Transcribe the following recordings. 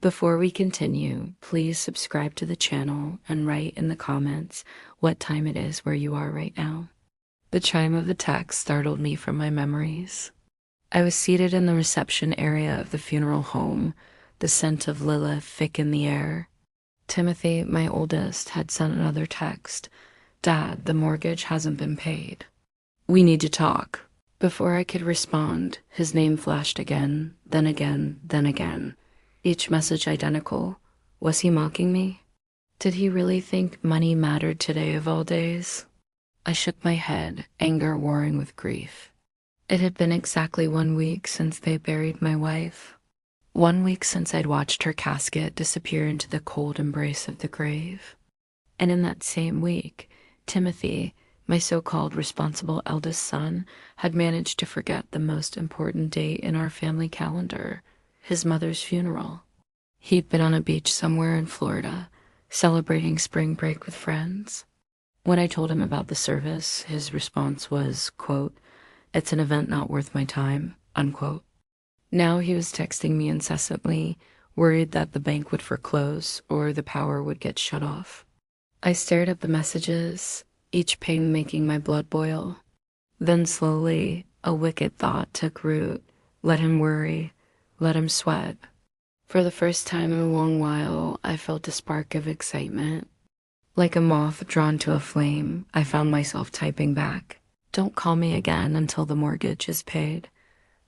Before we continue, please subscribe to the channel and write in the comments what time it is where you are right now. The chime of the text startled me from my memories. I was seated in the reception area of the funeral home, the scent of lilac thick in the air. Timothy, my oldest, had sent another text. "Dad, the mortgage hasn't been paid. We need to talk." Before I could respond, his name flashed again, then again, then again. Each message identical. Was he mocking me? Did he really think money mattered today of all days? I shook my head, anger warring with grief. It had been exactly 1 week since they buried my wife. 1 week since I'd watched her casket disappear into the cold embrace of the grave. And in that same week, Timothy, my so-called responsible eldest son, had managed to forget the most important date in our family calendar, his mother's funeral. He'd been on a beach somewhere in Florida, celebrating spring break with friends. When I told him about the service, his response was, quote, "It's an event not worth my time," unquote. Now he was texting me incessantly, worried that the bank would foreclose or the power would get shut off. I stared at the messages, each ping making my blood boil. Then slowly, a wicked thought took root. Let him worry. Let him sweat. For the first time in a long while, I felt a spark of excitement. Like a moth drawn to a flame, I found myself typing back. "Don't call me again until the mortgage is paid."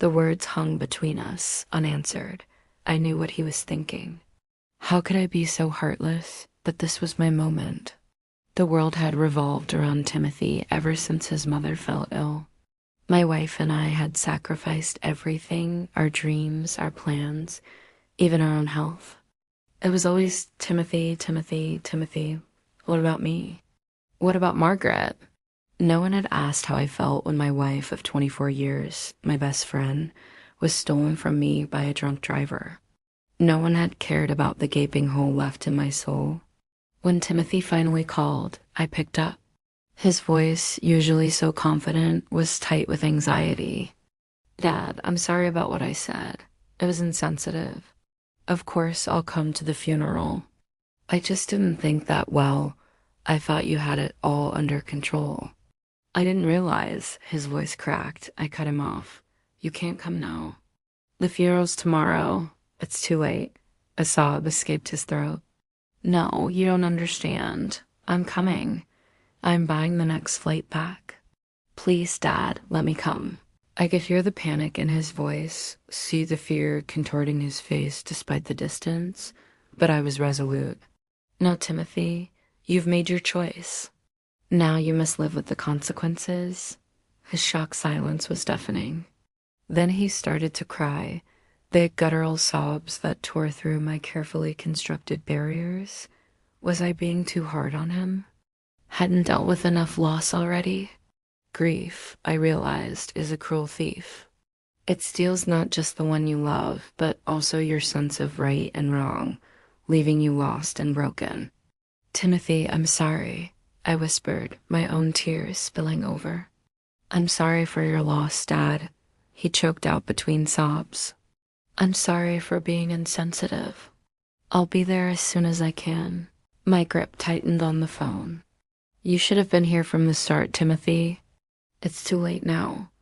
The words hung between us, unanswered. I knew what he was thinking. How could I be so heartless? But this was my moment. The world had revolved around Timothy ever since his mother fell ill. My wife and I had sacrificed everything, our dreams, our plans, even our own health. It was always Timothy, Timothy, Timothy. What about me? What about Margaret? No one had asked how I felt when my wife of 24 years, my best friend, was stolen from me by a drunk driver. No one had cared about the gaping hole left in my soul. When Timothy finally called, I picked up. His voice, usually so confident, was tight with anxiety. "Dad, I'm sorry about what I said. It was insensitive. Of course, I'll come to the funeral. I just didn't think that well. I thought you had it all under control." I didn't realize. His voice cracked. I cut him off. "You can't come now. The funeral's tomorrow. It's too late." A sob escaped his throat. "No, you don't understand. I'm coming. I'm buying the next flight back. Please, Dad, let me come." I could hear the panic in his voice, see the fear contorting his face despite the distance, but I was resolute. "No, Timothy, you've made your choice. Now you must live with the consequences." His shocked silence was deafening. Then he started to cry, big guttural sobs that tore through my carefully constructed barriers. Was I being too hard on him? Hadn't dealt with enough loss already? Grief, I realized, is a cruel thief. It steals not just the one you love, but also your sense of right and wrong, leaving you lost and broken. "Timothy, I'm sorry," I whispered, my own tears spilling over. "I'm sorry for your loss, Dad," he choked out between sobs. "I'm sorry for being insensitive. I'll be there as soon as I can." My grip tightened on the phone. "You should have been here from the start, Timothy." "It's too late now."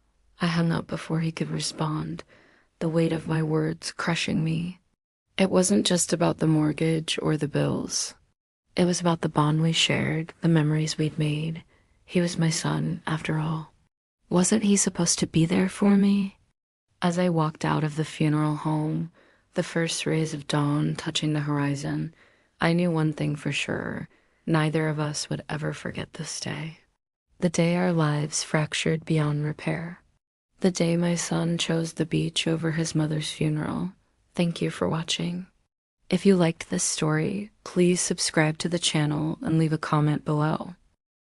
I hung up before he could respond, the weight of my words crushing me. It wasn't just about the mortgage or the bills. It was about the bond we shared, the memories we'd made. He was my son, after all. Wasn't he supposed to be there for me? As I walked out of the funeral home, the first rays of dawn touching the horizon, I knew one thing for sure. Neither of us would ever forget this day. The day our lives fractured beyond repair. The day my son chose the beach over his mother's funeral. Thank you for watching. If you liked this story, please subscribe to the channel and leave a comment below.